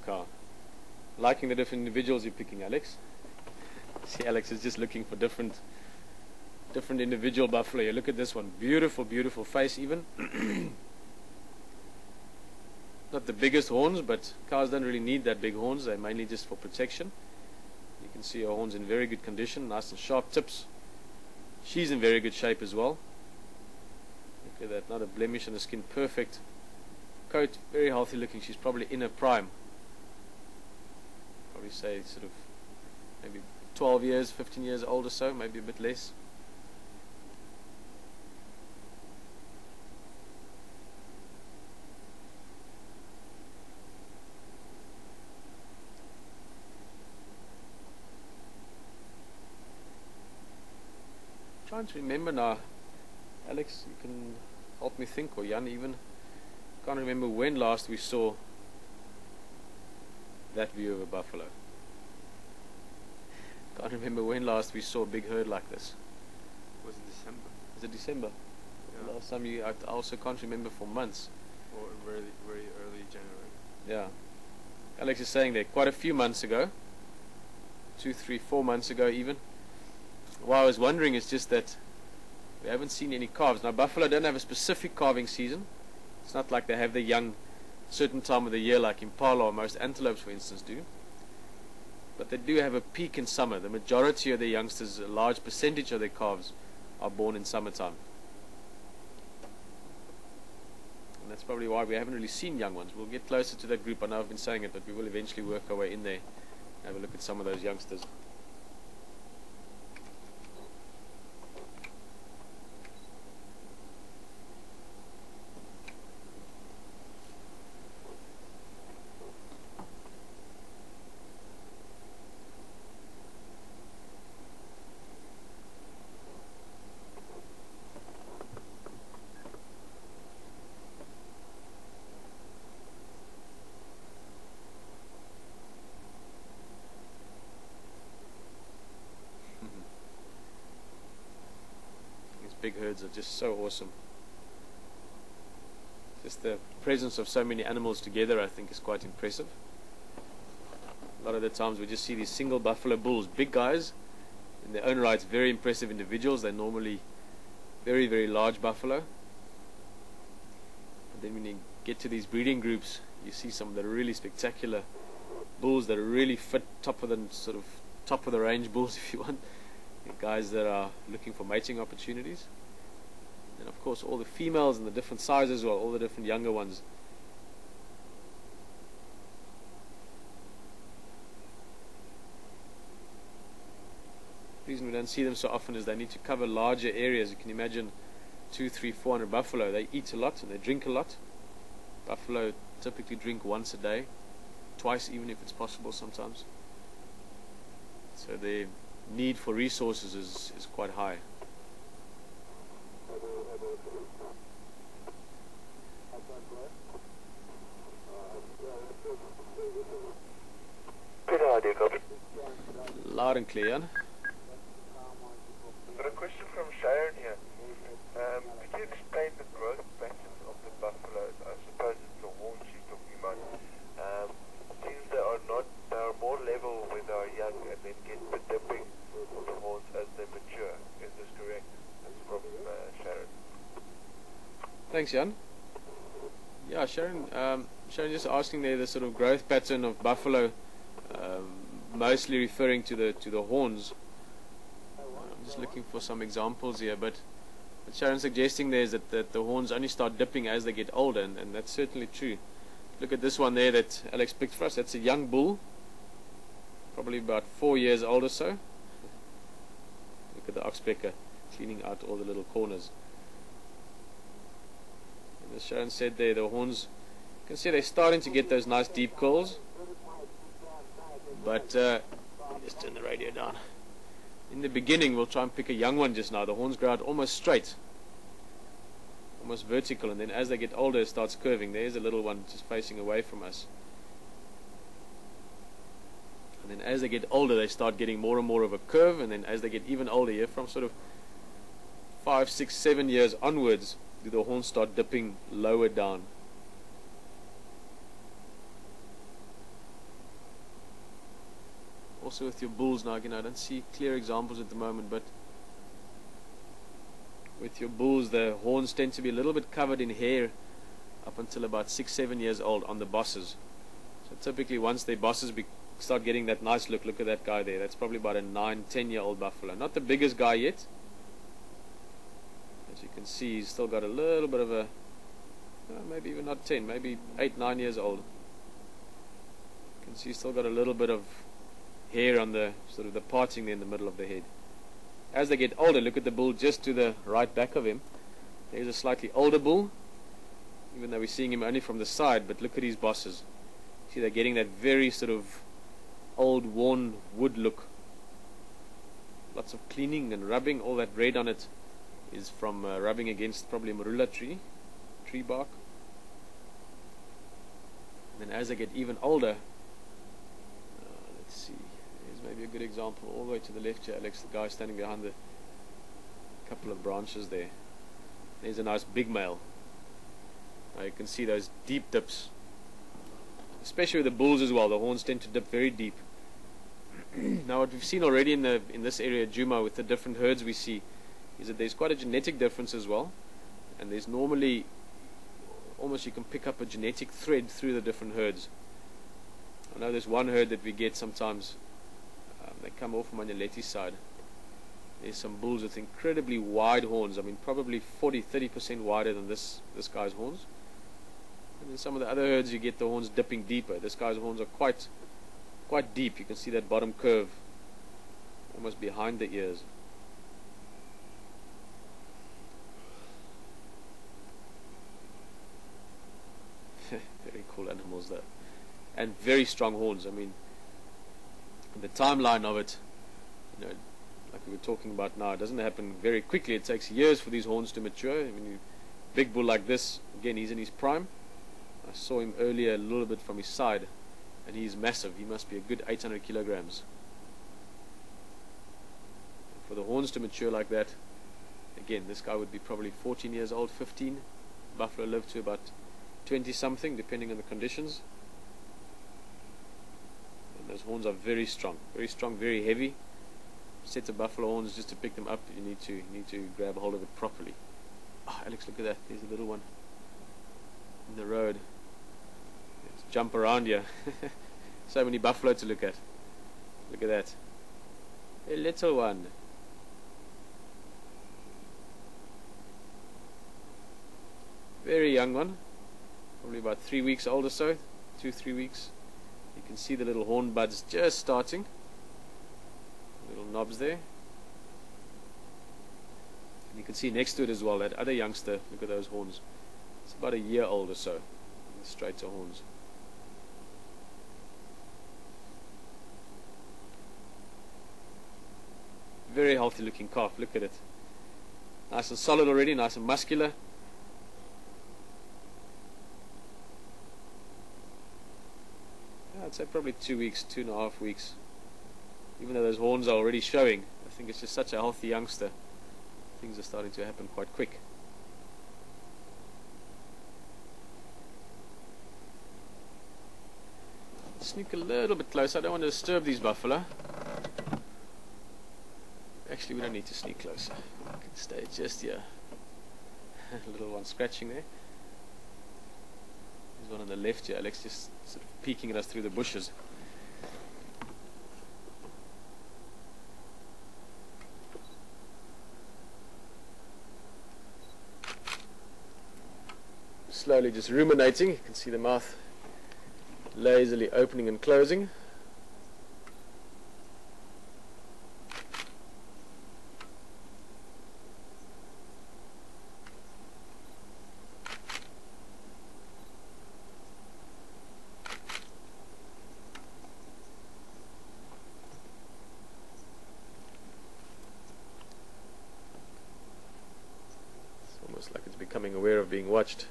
car. Liking the different individuals you're picking, Alex? See, Alex is just looking for different individual buffalo. You look at this one, beautiful, beautiful face even. Not the biggest horns, but cows don't really need that big horns. They're mainly just for protection. You can see her horns in very good condition, nice and sharp tips. She's in very good shape as well. Look at that, not a blemish on the skin, perfect coat, very healthy looking. She's probably in her prime. Probably say sort of maybe 12 years, 15 years old or so, maybe a bit less. Trying to remember now, Alex, you can help me think, or Jan even. Can't remember when last we saw that view of a buffalo. Can't remember when last we saw a big herd like this. Was it December? Is it December? Yeah. Last time I also can't remember for months. Or very, very early January. Yeah. Alex is saying there, quite a few months ago, 2, 3, 4 months ago even. What I was wondering is just that we haven't seen any calves. Now buffalo don't have a specific calving season. It's not like they have their young certain time of the year like impala or most antelopes for instance do. But they do have a peak in summer. The majority of their youngsters, a large percentage of their calves are born in summertime. And that's probably why we haven't really seen young ones. We'll get closer to that group. I know I've been saying it, but we will eventually work our way in there and have a look at some of those youngsters. Big herds are just so awesome. Just the presence of so many animals together I think is quite impressive. A lot of the times we just see these single buffalo bulls, big guys, in their own right, very impressive individuals. They're normally very, very large buffalo. And then when you get to these breeding groups, you see some that are really spectacular bulls that are really fit, top of the range bulls if you want. Guys that are looking for mating opportunities, and of course all the females and the different sizes as well, all the different younger ones. The reason we don't see them so often is they need to cover larger areas. You can imagine 200, 300, 400 buffalo. They eat a lot and they drink a lot. Buffalo typically drink once a day, twice even if it's possible sometimes. So they need for resources is quite high. Loud and clear, Jan. Got a question from Sharon here. Could you explain the growth patterns of the buffaloes? I suppose it's the horns she's talking about. Seems they are more level when they are young and then get the dipping of the horns as they mature. Is this correct? That's from Sharon. Thanks, Jan. Yeah, Sharon just asking there the sort of growth pattern of buffalo, mostly referring to the horns. I'm just looking for some examples here, but what Sharon's suggesting there is that the horns only start dipping as they get older, and that's certainly true. Look at this one there that Alex picked for us. That's a young bull, probably about 4 years old or so. Look at the oxpecker cleaning out all the little corners. And as Sharon said there, the horns, you can see they're starting to get those nice deep curls. But just turn the radio down. In the beginning, we'll try and pick a young one just now. The horns grow out almost straight, almost vertical, and then as they get older it starts curving. There's a little one just facing away from us. And then as they get older they start getting more and more of a curve, and then as they get even older, here from sort of 5, 6, 7 years onwards, do the horns start dipping lower down. Also with your bulls now, again, I don't see clear examples at the moment, but with your bulls, the horns tend to be a little bit covered in hair up until about 6-7 years old on the bosses. So typically once their bosses start getting that nice look at that guy there, that's probably about a 9-10 year old buffalo. Not the biggest guy yet. As you can see, he's still got a little bit of a, maybe even not 10, maybe 8-9 years old. You can see he's still got a little bit of hair on the sort of the parting there in the middle of the head. As they get older, look at the bull just to the right back of him. There's a slightly older bull, even though we're seeing him only from the side, but look at his bosses. See, they're getting that very sort of old worn wood look. Lots of cleaning and rubbing. All that red on it is from rubbing against probably a marula tree bark. And then as they get even older, let's see, here's maybe a good example all the way to the left here, Alex, the guy standing behind the couple of branches there. There's a nice big male. Now you can see those deep dips, especially with the bulls as well. The horns tend to dip very deep. Now what we've seen already in this area of Djuma with the different herds we see is that there's quite a genetic difference as well, and there's normally almost you can pick up a genetic thread through the different herds. I know there's one herd that we get sometimes, they come off from Manyaletti's side. There's some bulls with incredibly wide horns. I mean probably 40-30% wider than this guy's horns. And in some of the other herds you get the horns dipping deeper. This guy's horns are quite deep. You can see that bottom curve almost behind the ears. Very cool animals though, and very strong horns. I mean, the timeline of it, you know, like we were talking about now, it doesn't happen very quickly. It takes years for these horns to mature. I mean, big bull like this, again, he's in his prime. I saw him earlier a little bit from his side, and he's massive. He must be a good 800 kilograms. For the horns to mature like that, again, this guy would be probably 14 years old, 15. Buffalo live to about 20 something depending on the conditions. And those horns are very strong, very heavy. Set of buffalo horns, just to pick them up you need to grab hold of it properly. Oh, Alex, look at that, there's a little one in the road. Let's jump around here. So many buffalo to look at. Look at that, a little one. Very young one, probably about 3 weeks old or so, 2-3 weeks. You can see the little horn buds just starting, little knobs there. And you can see next to it as well, that other youngster, look at those horns. It's about a year old or so, straighter horns. Very healthy looking calf, look at it. Nice and solid already, nice and muscular. I'd say probably 2 weeks, 2.5 weeks. Even though those horns are already showing, I think it's just such a healthy youngster. Things are starting to happen quite quick. Sneak a little bit closer. I don't want to disturb these buffalo. Actually, we don't need to sneak closer. We can stay just here. A little one scratching there. There's one on the left here. Alex just sort of peeking at us through the bushes. Slowly just ruminating. You can see the mouth lazily opening and closing. It's almost like it's becoming aware of being watched.